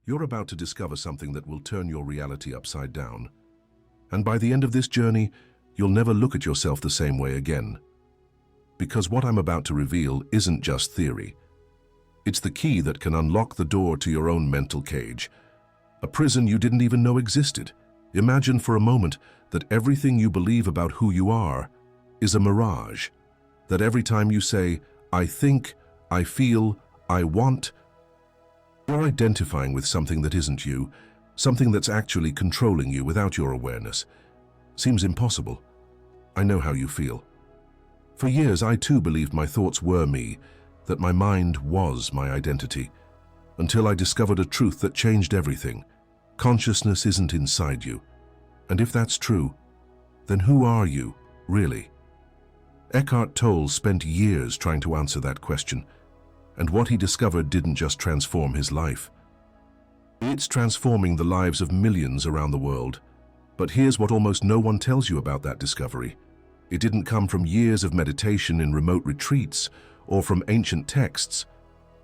You're about to discover something that will turn your reality upside down. And by the end of this journey, you'll never look at yourself the same way again. Because what I'm about to reveal isn't just theory. It's the key that can unlock the door to your own mental cage. A prison you didn't even know existed. Imagine for a moment that everything you believe about who you are is a mirage. That every time you say, I think, I feel, I want, you're identifying with something that isn't you, something that's actually controlling you without your awareness. Seems impossible. I know how you feel. For years, I too believed my thoughts were me, that my mind was my identity, until I discovered a truth that changed everything. Consciousness isn't inside you. And if that's true, then who are you, really? Eckhart Tolle spent years trying to answer that question, and what he discovered didn't just transform his life. It's transforming the lives of millions around the world. But here's what almost no one tells you about that discovery. It didn't come from years of meditation in remote retreats or from ancient texts.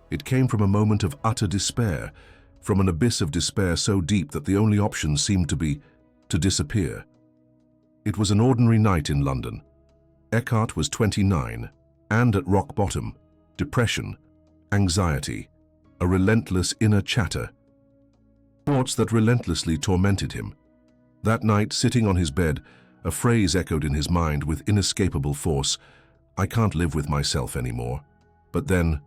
It came from a moment of utter despair, from an abyss of despair so deep that the only option seemed to be to disappear. It was an ordinary night in London. Eckhart was 29 and at rock bottom, depression, anxiety, a relentless inner chatter. Thoughts that relentlessly tormented him. That night, sitting on his bed, a phrase echoed in his mind with inescapable force, I can't live with myself anymore. But then,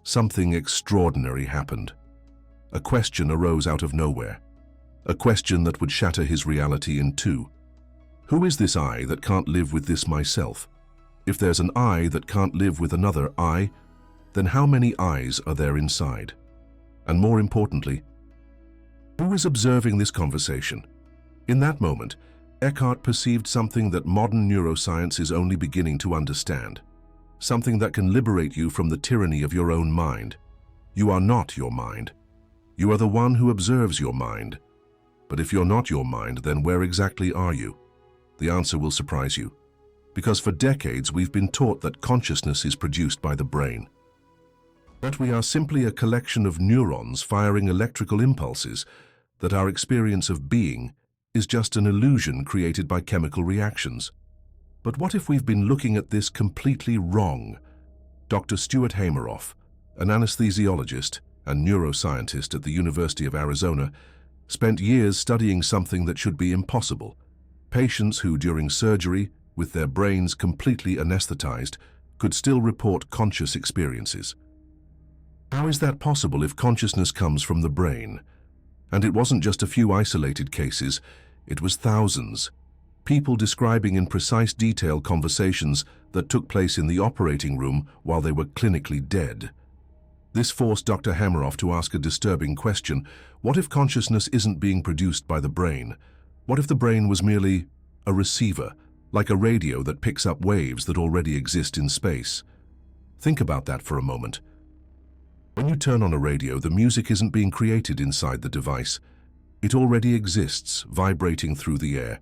something extraordinary happened. A question arose out of nowhere. A question that would shatter his reality in two. Who is this I that can't live with this myself? If there's an I that can't live with another I, then how many I's are there inside? And more importantly, who is observing this conversation? In that moment, Eckhart perceived something that modern neuroscience is only beginning to understand. Something that can liberate you from the tyranny of your own mind. You are not your mind. You are the one who observes your mind. But if you're not your mind, then where exactly are you? The answer will surprise you. Because for decades we've been taught that consciousness is produced by the brain. That we are simply a collection of neurons firing electrical impulses, that our experience of being is just an illusion created by chemical reactions. But what if we've been looking at this completely wrong? Dr. Stuart Hameroff, an anesthesiologist and neuroscientist at the University of Arizona, spent years studying something that should be impossible. Patients who, during surgery, with their brains completely anesthetized, could still report conscious experiences. How is that possible if consciousness comes from the brain? And it wasn't just a few isolated cases, it was thousands. People describing in precise detail conversations that took place in the operating room while they were clinically dead. This forced Dr. Hameroff to ask a disturbing question. What if consciousness isn't being produced by the brain? What if the brain was merely a receiver, like a radio that picks up waves that already exist in space? Think about that for a moment. When you turn on a radio, the music isn't being created inside the device. It already exists, vibrating through the air.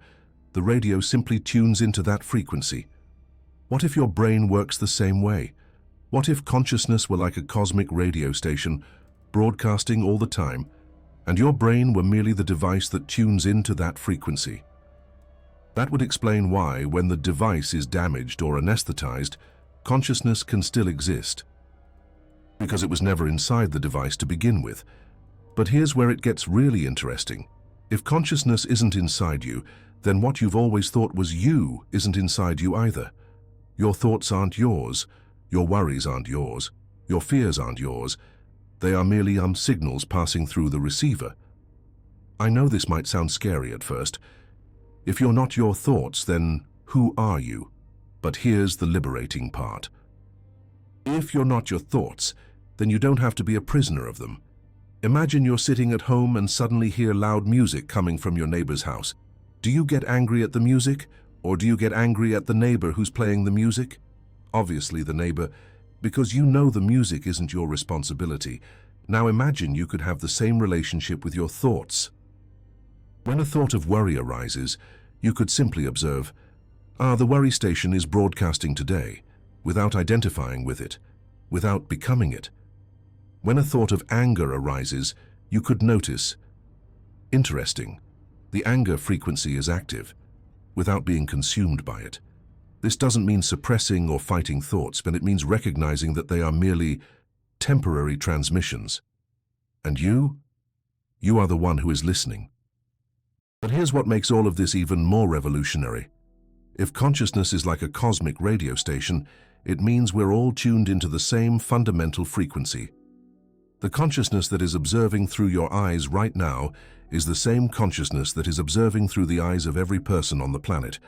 The radio simply tunes into that frequency. What if your brain works the same way? What if consciousness were like a cosmic radio station, broadcasting all the time, and your brain were merely the device that tunes into that frequency? That would explain why, when the device is damaged or anesthetized, consciousness can still exist. Because it was never inside the device to begin with. But here's where it gets really interesting. If consciousness isn't inside you, then what you've always thought was you isn't inside you either. Your thoughts aren't yours. Your worries aren't yours. Your fears aren't yours. They are merely signals passing through the receiver. I know this might sound scary at first. If you're not your thoughts, then who are you? But here's the liberating part. If you're not your thoughts, then you don't have to be a prisoner of them. Imagine you're sitting at home and suddenly hear loud music coming from your neighbor's house. Do you get angry at the music, or do you get angry at the neighbor who's playing the music? Obviously the neighbor, because you know the music isn't your responsibility. Now imagine you could have the same relationship with your thoughts. When a thought of worry arises, you could simply observe, the worry station is broadcasting today, without identifying with it, without becoming it. When a thought of anger arises, you could notice, interesting, the anger frequency is active, without being consumed by it. This doesn't mean suppressing or fighting thoughts, but it means recognizing that they are merely temporary transmissions. And you are the one who is listening. But here's what makes all of this even more revolutionary. If consciousness is like a cosmic radio station, it means we're all tuned into the same fundamental frequency. The consciousness that is observing through your eyes right now is the same consciousness that is observing through the eyes of every person on the planet.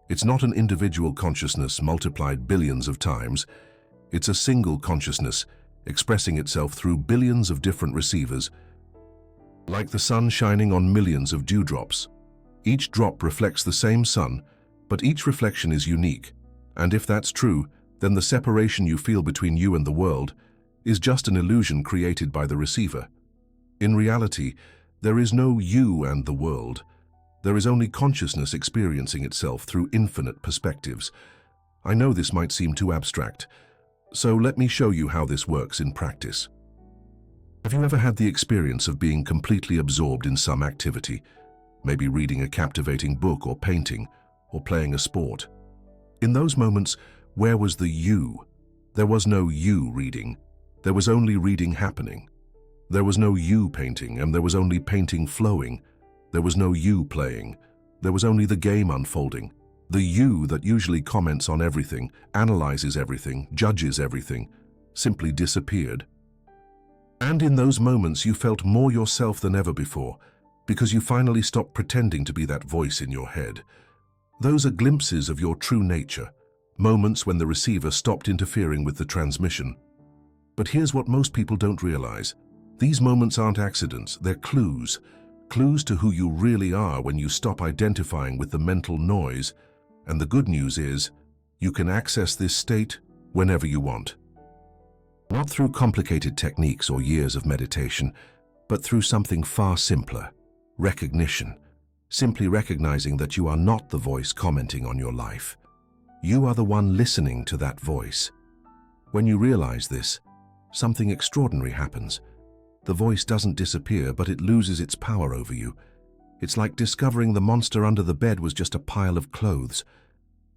It's not an individual consciousness multiplied billions of times. It's a single consciousness expressing itself through billions of different receivers, like the sun shining on millions of dewdrops. Each drop reflects the same sun, but each reflection is unique. And if that's true, then the separation you feel between you and the world is just an illusion created by the receiver. In reality, there is no you and the world. There is only consciousness experiencing itself through infinite perspectives. I know this might seem too abstract, so let me show you how this works in practice. Have you ever had the experience of being completely absorbed in some activity, maybe reading a captivating book or painting, or playing a sport? In those moments, where was the you? There was no you reading. There was only reading happening. There was no you painting, and there was only painting flowing. There was no you playing. There was only the game unfolding. The you that usually comments on everything, analyzes everything, judges everything, simply disappeared. And in those moments you felt more yourself than ever before, because you finally stopped pretending to be that voice in your head. Those are glimpses of your true nature, moments when the receiver stopped interfering with the transmission. But here's what most people don't realize. These moments aren't accidents, they're clues. Clues to who you really are when you stop identifying with the mental noise. And the good news is, you can access this state whenever you want. Not through complicated techniques or years of meditation, but through something far simpler: recognition. Simply recognizing that you are not the voice commenting on your life. You are the one listening to that voice. When you realize this, something extraordinary happens. The voice doesn't disappear, but it loses its power over you. It's like discovering the monster under the bed was just a pile of clothes.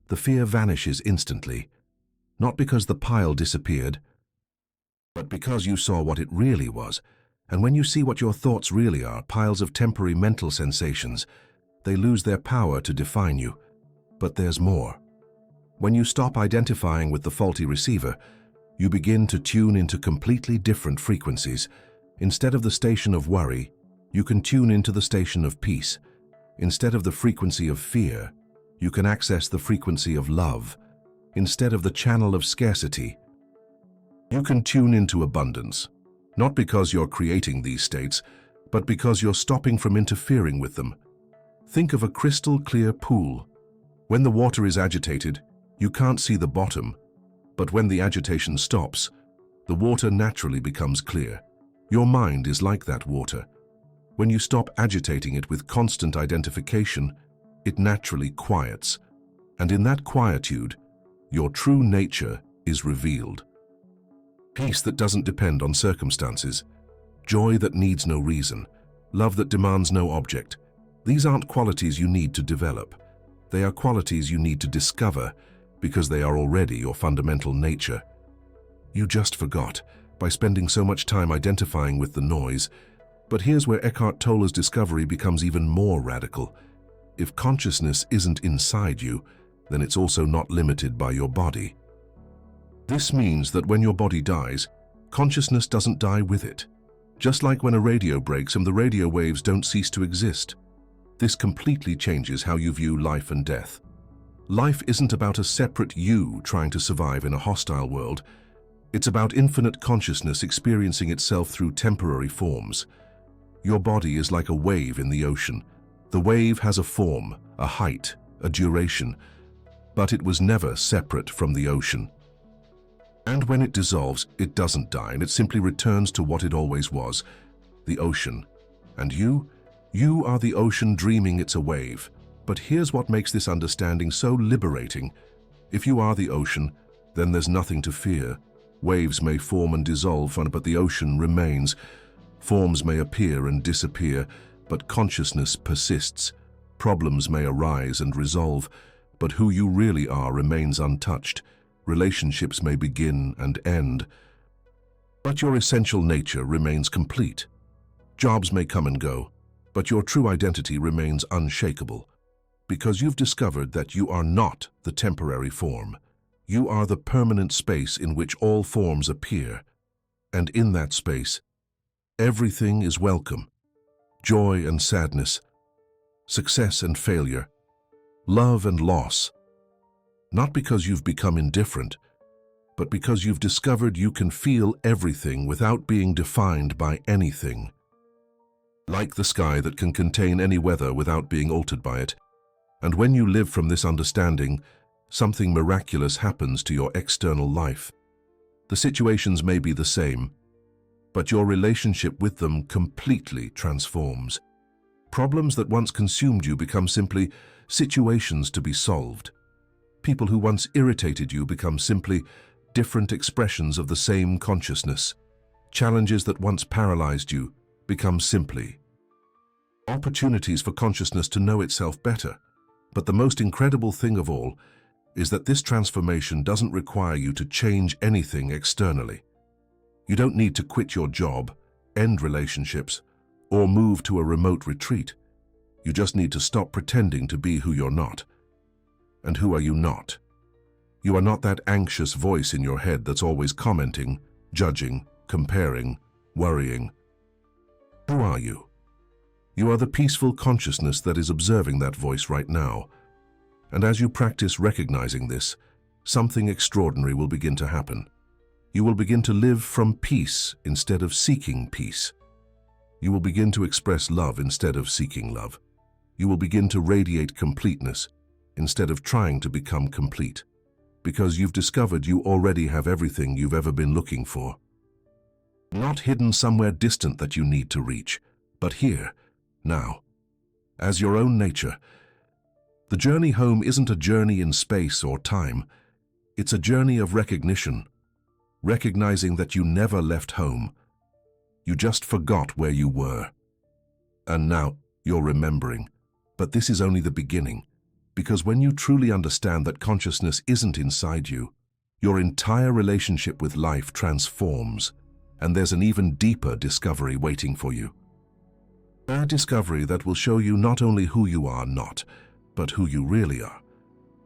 The fear vanishes instantly, not because the pile disappeared, but because you saw what it really was. And when you see what your thoughts really are, piles of temporary mental sensations, they lose their power to define you. But there's more. When you stop identifying with the faulty receiver, you begin to tune into completely different frequencies. Instead of the station of worry, you can tune into the station of peace. Instead of the frequency of fear, you can access the frequency of love. Instead of the channel of scarcity, you can tune into abundance. Not because you're creating these states, but because you're stopping from interfering with them. Think of a crystal clear pool. When the water is agitated, you can't see the bottom, but when the agitation stops, the water naturally becomes clear. Your mind is like that water. When you stop agitating it with constant identification, it naturally quiets. And in that quietude, your true nature is revealed. Peace that doesn't depend on circumstances, joy that needs no reason, love that demands no object. These aren't qualities you need to develop. They are qualities you need to discover because they are already your fundamental nature. You just forgot by spending so much time identifying with the noise. But here's where Eckhart Tolle's discovery becomes even more radical. If consciousness isn't inside you, then it's also not limited by your body. This means that when your body dies, consciousness doesn't die with it. Just like when a radio breaks and the radio waves don't cease to exist. This completely changes how you view life and death. Life isn't about a separate you trying to survive in a hostile world. It's about infinite consciousness experiencing itself through temporary forms. Your body is like a wave in the ocean. The wave has a form, a height, a duration, but it was never separate from the ocean. And when it dissolves, it doesn't die, and it simply returns to what it always was, the ocean. And you are the ocean dreaming it's a wave. But here's what makes this understanding so liberating. If you are the ocean, then there's nothing to fear. Waves may form and dissolve, but the ocean remains. Forms may appear and disappear, but consciousness persists. Problems may arise and resolve, but who you really are remains untouched. Relationships may begin and end, but your essential nature remains complete. Jobs may come and go, but your true identity remains unshakable, because you've discovered that you are not the temporary form. You are the permanent space in which all forms appear, and in that space, everything is welcome. Joy and sadness, success and failure, love and loss. Not because you've become indifferent, but because you've discovered you can feel everything without being defined by anything. Like the sky that can contain any weather without being altered by it. And when you live from this understanding, something miraculous happens to your external life. The situations may be the same, but your relationship with them completely transforms. Problems that once consumed you become simply situations to be solved. People who once irritated you become simply different expressions of the same consciousness. Challenges that once paralyzed you become simply opportunities for consciousness to know itself better. But the most incredible thing of all is that this transformation doesn't require you to change anything externally. You don't need to quit your job, end relationships, or move to a remote retreat. You just need to stop pretending to be who you're not. And who are you not? You are not that anxious voice in your head that's always commenting, judging, comparing, worrying. Who are you? You are the peaceful consciousness that is observing that voice right now. And as you practice recognizing this, something extraordinary will begin to happen. You will begin to live from peace instead of seeking peace. You will begin to express love instead of seeking love. You will begin to radiate completeness instead of trying to become complete, because you've discovered you already have everything you've ever been looking for. Not hidden somewhere distant that you need to reach, but here, now, as your own nature. The journey home isn't a journey in space or time. It's a journey of recognition, recognizing that you never left home. You just forgot where you were. And now you're remembering. But this is only the beginning, because when you truly understand that consciousness isn't inside you, your entire relationship with life transforms, and there's an even deeper discovery waiting for you. A discovery that will show you not only who you are not, but who you really are.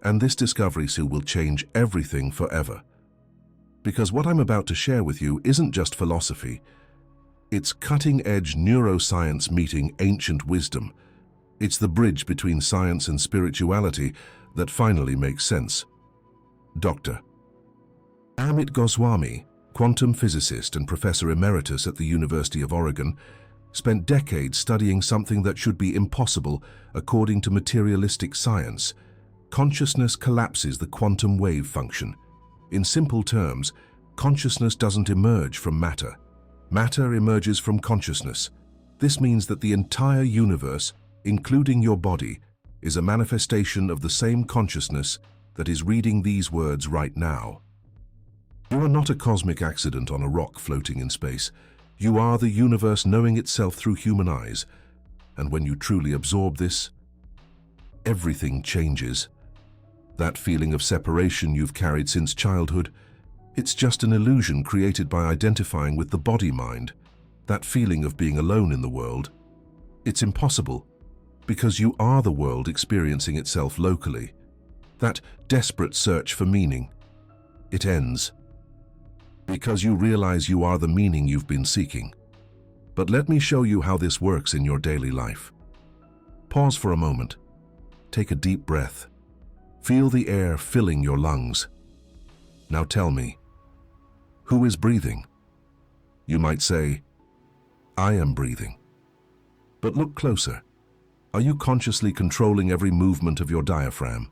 And this discovery will change everything forever. Because what I'm about to share with you isn't just philosophy. It's cutting-edge neuroscience meeting ancient wisdom. It's the bridge between science and spirituality that finally makes sense. Dr. Amit Goswami, quantum physicist and professor emeritus at the University of Oregon, spent decades studying something that should be impossible according to materialistic science. Consciousness collapses the quantum wave function. In simple terms, consciousness doesn't emerge from matter. Matter emerges from consciousness. This means that the entire universe, including your body, is a manifestation of the same consciousness that is reading these words right now. You are not a cosmic accident on a rock floating in space. You are the universe knowing itself through human eyes. And when you truly absorb this, everything changes. That feeling of separation you've carried since childhood, it's just an illusion created by identifying with the body-mind. That feeling of being alone in the world, it's impossible, because you are the world experiencing itself locally. That desperate search for meaning, it ends, because you realize you are the meaning you've been seeking. But let me show you how this works in your daily life. Pause for a moment. Take a deep breath. Feel the air filling your lungs. Now tell me, who is breathing? You might say, I am breathing. But look closer. Are you consciously controlling every movement of your diaphragm?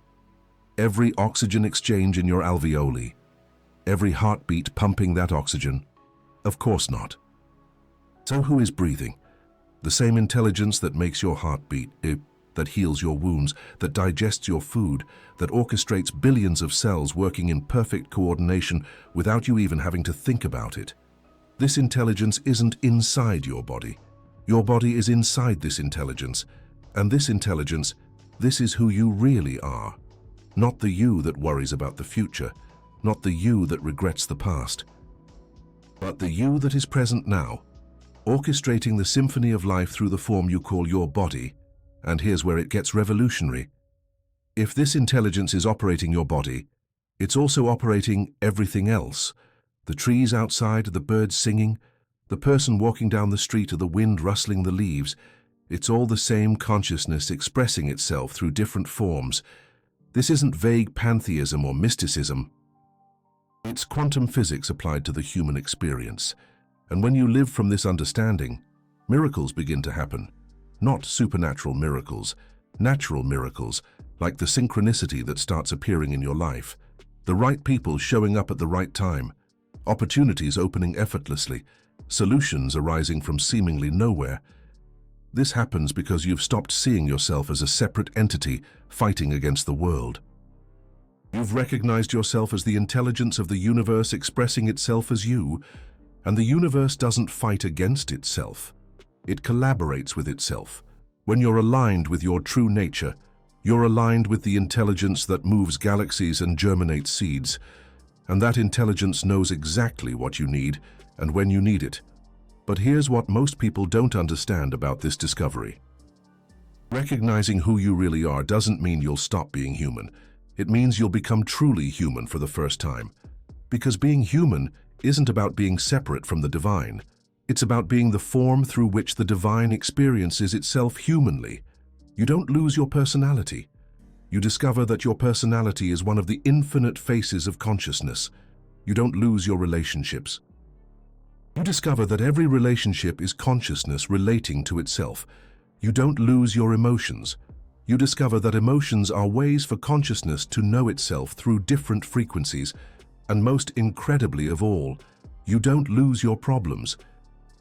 Every oxygen exchange in your alveoli? Every heartbeat pumping that oxygen? Of course not. So who is breathing? The same intelligence that makes your heart beat, that heals your wounds, that digests your food, that orchestrates billions of cells working in perfect coordination without you even having to think about it. This intelligence isn't inside your body. Your body is inside this intelligence, and this intelligence, this is who you really are. Not the you that worries about the future, not the you that regrets the past, but the you that is present now, orchestrating the symphony of life through the form you call your body. And here's where it gets revolutionary. If this intelligence is operating your body, it's also operating everything else. The trees outside, the birds singing, the person walking down the street, or the wind rustling the leaves. It's all the same consciousness expressing itself through different forms. This isn't vague pantheism or mysticism. It's quantum physics applied to the human experience. And when you live from this understanding, miracles begin to happen. Not supernatural miracles, natural miracles, like the synchronicity that starts appearing in your life, the right people showing up at the right time, opportunities opening effortlessly, solutions arising from seemingly nowhere. This happens because you've stopped seeing yourself as a separate entity fighting against the world. You've recognized yourself as the intelligence of the universe expressing itself as you, and the universe doesn't fight against itself. It collaborates with itself. When you're aligned with your true nature, you're aligned with the intelligence that moves galaxies and germinates seeds, and that intelligence knows exactly what you need and when you need it. But here's what most people don't understand about this discovery. Recognizing who you really are doesn't mean you'll stop being human. It means you'll become truly human for the first time. Because being human isn't about being separate from the divine. It's about being the form through which the divine experiences itself humanly. You don't lose your personality. You discover that your personality is one of the infinite faces of consciousness. You don't lose your relationships. You discover that every relationship is consciousness relating to itself. You don't lose your emotions. You discover that emotions are ways for consciousness to know itself through different frequencies. And most incredibly of all, you don't lose your problems.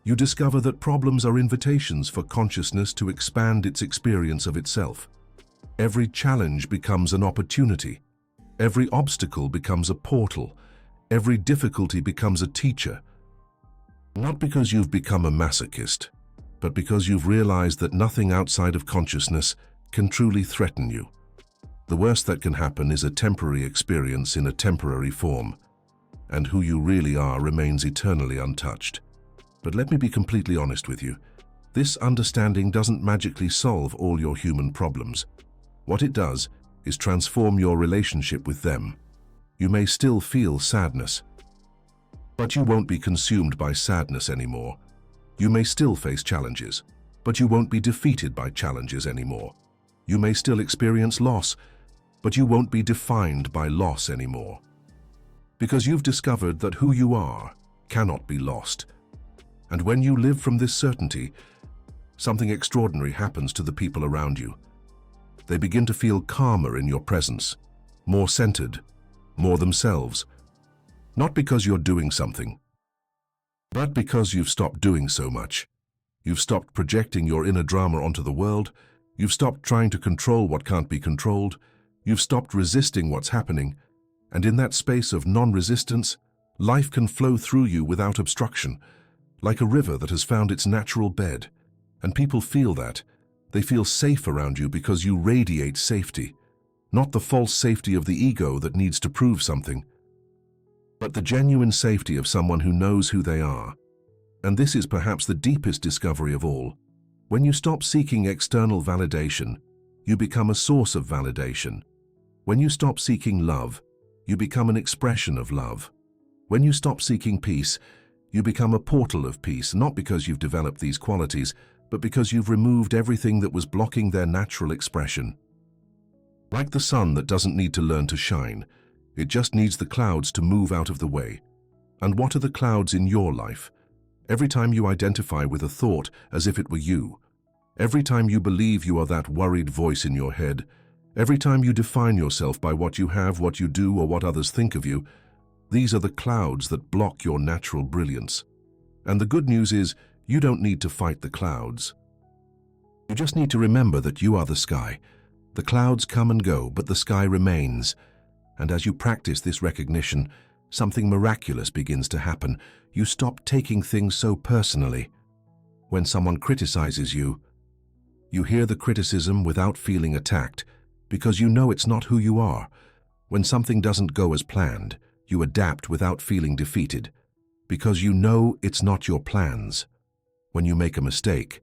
You discover that problems are invitations for consciousness to expand its experience of itself. Every challenge becomes an opportunity. Every obstacle becomes a portal. Every difficulty becomes a teacher. Not because you've become a masochist, but because you've realized that nothing outside of consciousness can truly threaten you. The worst that can happen is a temporary experience in a temporary form, and who you really are remains eternally untouched. But let me be completely honest with you. This understanding doesn't magically solve all your human problems. What it does is transform your relationship with them. You may still feel sadness, but you won't be consumed by sadness anymore. You may still face challenges, but you won't be defeated by challenges anymore. You may still experience loss, but you won't be defined by loss anymore. Because you've discovered that who you are cannot be lost. And when you live from this certainty, something extraordinary happens to the people around you. They begin to feel calmer in your presence, more centered, more themselves. Not because you're doing something, but because you've stopped doing so much. You've stopped projecting your inner drama onto the world. You've stopped trying to control what can't be controlled. You've stopped resisting what's happening. And in that space of non-resistance, life can flow through you without obstruction, like a river that has found its natural bed. And people feel that. They feel safe around you because you radiate safety. Not the false safety of the ego that needs to prove something, but the genuine safety of someone who knows who they are. And this is perhaps the deepest discovery of all. When you stop seeking external validation, you become a source of validation. When you stop seeking love, you become an expression of love. When you stop seeking peace, you become a portal of peace, not because you've developed these qualities, but because you've removed everything that was blocking their natural expression. Like the sun that doesn't need to learn to shine, it just needs the clouds to move out of the way. And what are the clouds in your life? Every time you identify with a thought as if it were you, every time you believe you are that worried voice in your head, every time you define yourself by what you have, what you do, or what others think of you, these are the clouds that block your natural brilliance. And the good news is, you don't need to fight the clouds. You just need to remember that you are the sky. The clouds come and go, but the sky remains. And as you practice this recognition, something miraculous begins to happen. You stop taking things so personally. When someone criticizes you, you hear the criticism without feeling attacked, because you know it's not who you are. When something doesn't go as planned, you adapt without feeling defeated, because you know it's not your plans. When you make a mistake,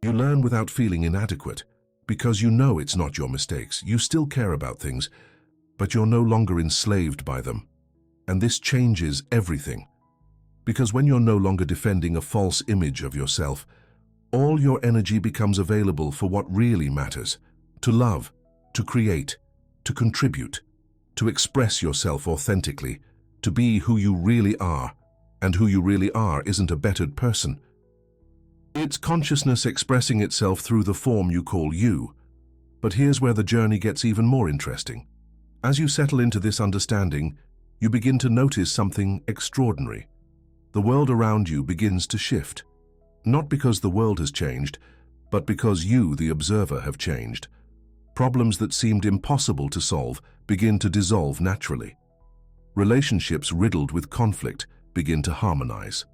you learn without feeling inadequate, because you know it's not your mistakes. You still care about things, but you're no longer enslaved by them. And this changes everything. Because when you're no longer defending a false image of yourself, all your energy becomes available for what really matters: to love, to create, to contribute, to express yourself authentically, to be who you really are. And who you really are isn't a bettered person. It's consciousness expressing itself through the form you call you. But here's where the journey gets even more interesting. As you settle into this understanding, you begin to notice something extraordinary. The world around you begins to shift. Not because the world has changed, but because you, the observer, have changed. Problems that seemed impossible to solve begin to dissolve naturally. Relationships riddled with conflict begin to harmonize.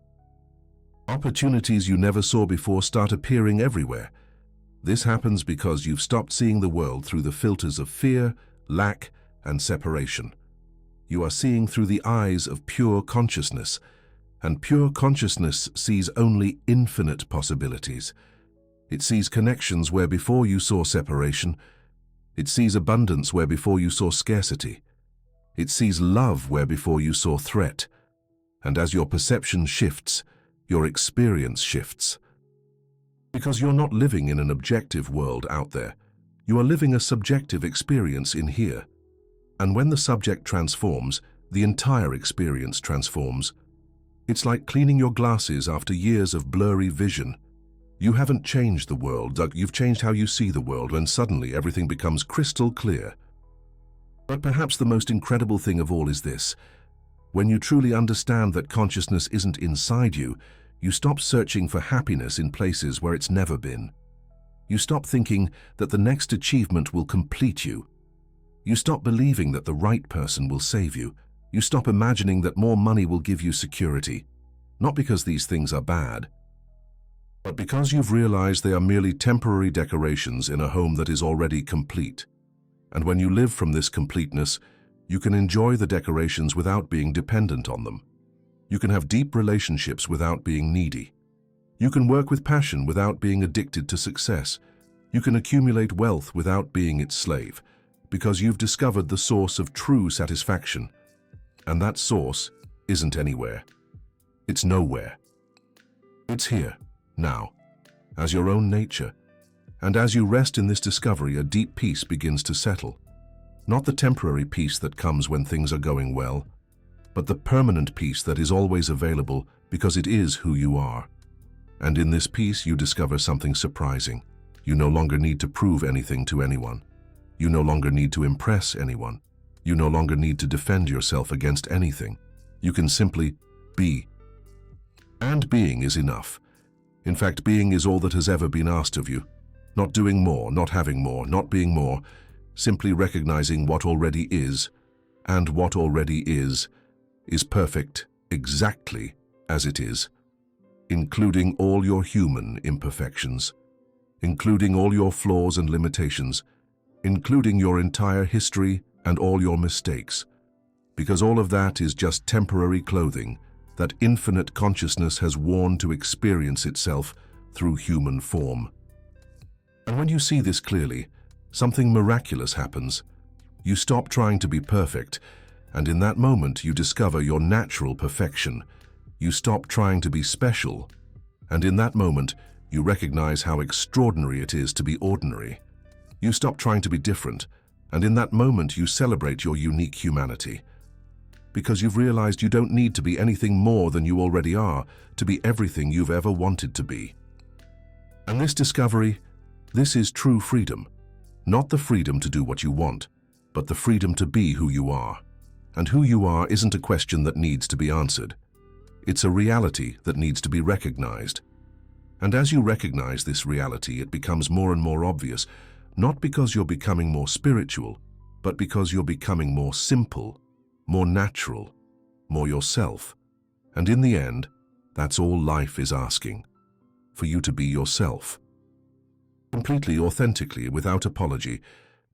Opportunities you never saw before start appearing everywhere. This happens because you've stopped seeing the world through the filters of fear, lack, and separation. You are seeing through the eyes of pure consciousness, and pure consciousness sees only infinite possibilities. It sees connections where before you saw separation. It sees abundance where before you saw scarcity. It sees love where before you saw threat. And as your perception shifts, your experience shifts. Because you're not living in an objective world out there. You are living a subjective experience in here. And when the subject transforms, the entire experience transforms. It's like cleaning your glasses after years of blurry vision. You haven't changed the world, you've changed how you see the world, and suddenly everything becomes crystal clear. But perhaps the most incredible thing of all is this. When you truly understand that consciousness isn't inside you, you stop searching for happiness in places where it's never been. You stop thinking that the next achievement will complete you. You stop believing that the right person will save you. You stop imagining that more money will give you security. Not because these things are bad, but because you've realized they are merely temporary decorations in a home that is already complete. And when you live from this completeness, you can enjoy the decorations without being dependent on them. You can have deep relationships without being needy. You can work with passion without being addicted to success. You can accumulate wealth without being its slave, because you've discovered the source of true satisfaction. And that source isn't anywhere. It's nowhere. It's here, now, as your own nature. And as you rest in this discovery, a deep peace begins to settle. Not the temporary peace that comes when things are going well, but the permanent peace that is always available because it is who you are. And in this peace you discover something surprising. You no longer need to prove anything to anyone. You no longer need to impress anyone. You no longer need to defend yourself against anything. You can simply be. And being is enough. In fact, being is all that has ever been asked of you. Not doing more, not having more, not being more, simply recognizing what already is, and what already is perfect exactly as it is, including all your human imperfections, including all your flaws and limitations, including your entire history and all your mistakes, because all of that is just temporary clothing that infinite consciousness has worn to experience itself through human form. And when you see this clearly, something miraculous happens. You stop trying to be perfect, and in that moment you discover your natural perfection. You stop trying to be special, and in that moment you recognize how extraordinary it is to be ordinary. You stop trying to be different, and in that moment you celebrate your unique humanity. Because you've realized you don't need to be anything more than you already are to be everything you've ever wanted to be. And this discovery, this is true freedom. Not the freedom to do what you want, but the freedom to be who you are. And who you are isn't a question that needs to be answered. It's a reality that needs to be recognized. And as you recognize this reality, it becomes more and more obvious, not because you're becoming more spiritual, but because you're becoming more simple, more natural, more yourself. And in the end, that's all life is asking, for you to be yourself. Completely, authentically, without apology,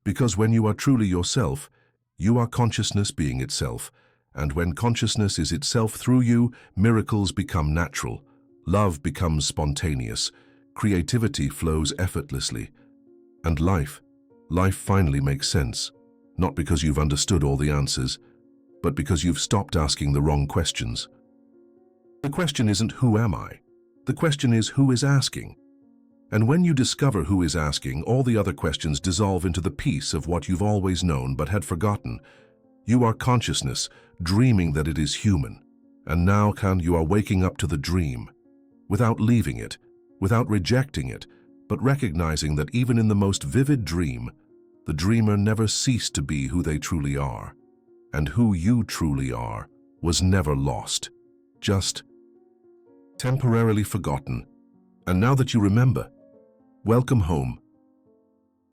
because when you are truly yourself, you are consciousness being itself, and when consciousness is itself through you, miracles become natural, love becomes spontaneous, creativity flows effortlessly, and life finally makes sense, not because you've understood all the answers, but because you've stopped asking the wrong questions. The question isn't who am I? The question is who is asking? And when you discover who is asking, all the other questions dissolve into the peace of what you've always known but had forgotten. You are consciousness, dreaming that it is human. And now, you are waking up to the dream, without leaving it, without rejecting it, but recognizing that even in the most vivid dream, the dreamer never ceased to be who they truly are. And who you truly are was never lost, just temporarily forgotten. And now that you remember, welcome home.